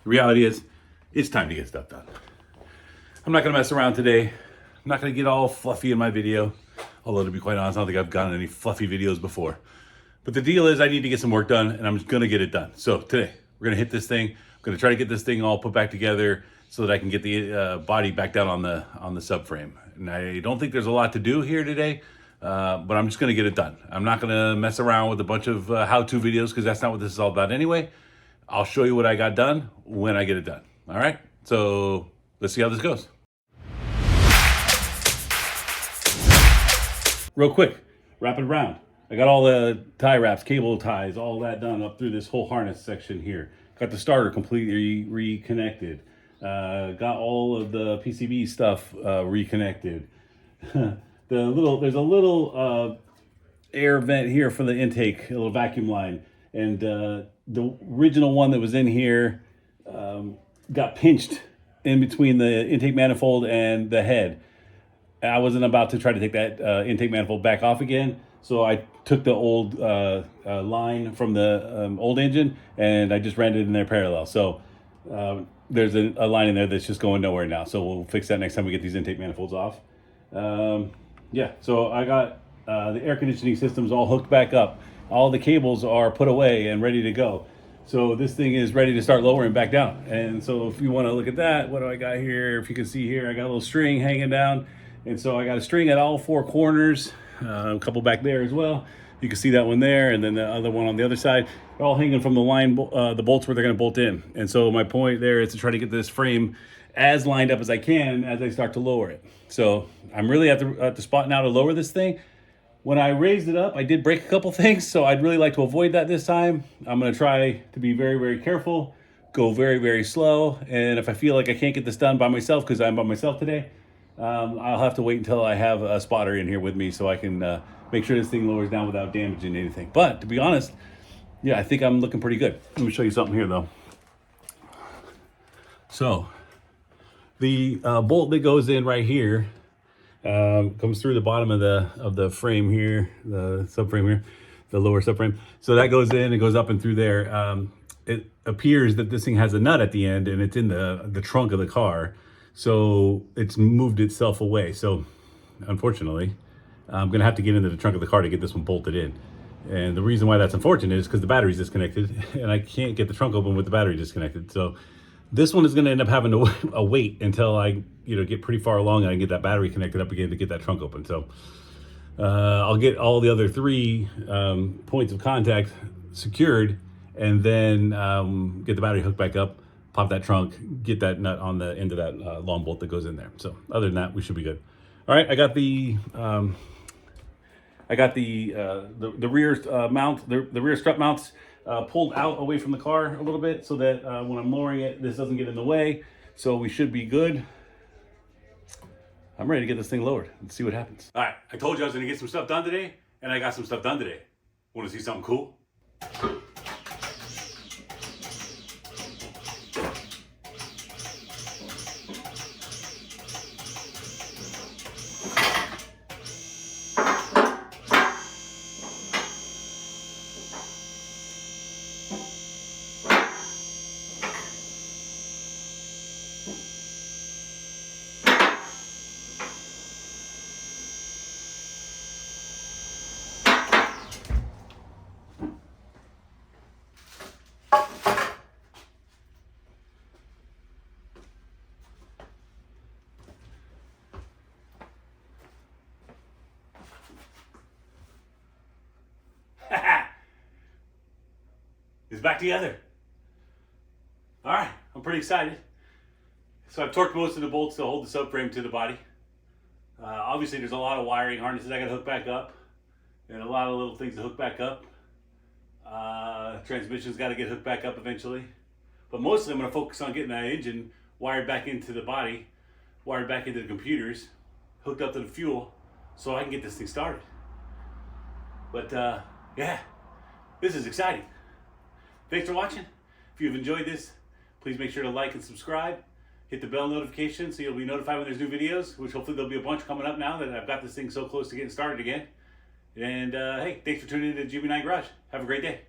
The reality is, it's time to get stuff done. I'm not gonna mess around today. I'm not gonna get all fluffy in my video. Although to be quite honest, I don't think I've gotten any fluffy videos before. But the deal is I need to get some work done and I'm just gonna get it done. So today, we're gonna hit this thing. I'm gonna try to get this thing all put back together so that I can get the body back down on the subframe. And I don't think there's a lot to do here today, but I'm just gonna get it done. I'm not gonna mess around with a bunch of how-to videos because that's not what this is all about anyway. I'll show you what I got done when I get it done. All right, so let's see how this goes. Real quick, wrap it around. I got all the tie wraps, cable ties, all that done up through this whole harness section here. Got the starter completely reconnected. Got all of the PCB stuff reconnected. There's a little air vent here for the intake, a little vacuum line, and the original one that was in here got pinched in between the intake manifold and the head. I wasn't about to try to take that intake manifold back off again, so I took the old line from the old engine and I just ran it in there parallel. So there's a line in there that's just going nowhere now, so we'll fix that next time we get these intake manifolds off. Yeah, so I got the air conditioning systems all hooked back up. All the cables are put away and ready to go. So this thing is ready to start lowering back down. And so if you want to look at that, what do I got here? If you can see here, I got a little string hanging down. And so I got a string at all four corners, a couple back there as well. You can see that one there, and then the other one on the other side. They're all hanging from the line, the bolts where they're going to bolt in. And so my point there is to try to get this frame as lined up as I can as I start to lower it. So I'm really at the spot now to lower this thing. When I raised it up, I did break a couple things, so I'd really like to avoid that this time. I'm going to try to be very, very careful, go very, very slow. And if I feel like I can't get this done by myself, because I'm by myself today, I'll have to wait until I have a spotter in here with me so I can make sure this thing lowers down without damaging anything. But to be honest, yeah, I think I'm looking pretty good. Let me show you something here though. So the bolt that goes in right here comes through the bottom of the frame here, the subframe here, the lower subframe. So that goes in, it goes up and through there. It appears that this thing has a nut at the end and it's in the trunk of the car. So it's moved itself away. So unfortunately, I'm gonna have to get into the trunk of the car to get this one bolted in. And the reason why that's unfortunate is because the battery's disconnected and I can't get the trunk open with the battery disconnected. So this one is gonna end up having to wait until I get pretty far along and I can get that battery connected up again to get that trunk open. So I'll get all the other three points of contact secured and then get the battery hooked back up, pop that trunk, get that nut on the end of that long bolt that goes in there. So other than that, we should be good. All right, I got the rear mount, the rear strut mounts pulled out away from the car a little bit so that when I'm lowering it, this doesn't get in the way. So we should be good. I'm ready to get this thing lowered and see what happens. All right, I told you I was gonna get some stuff done today, and I got some stuff done today. Want to see something cool? It's back together. All right, I'm pretty excited. So I've torqued most of the bolts to hold the subframe to the body. Obviously there's a lot of wiring harnesses I gotta hook back up and a lot of little things to hook back up. Transmission's gotta get hooked back up eventually. But mostly I'm gonna focus on getting that engine wired back into the body, wired back into the computers, hooked up to the fuel so I can get this thing started. But yeah, this is exciting. Thanks for watching. If you've enjoyed this, please make sure to like and subscribe. Hit the bell notification so you'll be notified when there's new videos, which hopefully there'll be a bunch coming up now that I've got this thing so close to getting started again. And hey, thanks for tuning in to GB9 Garage. Have a great day.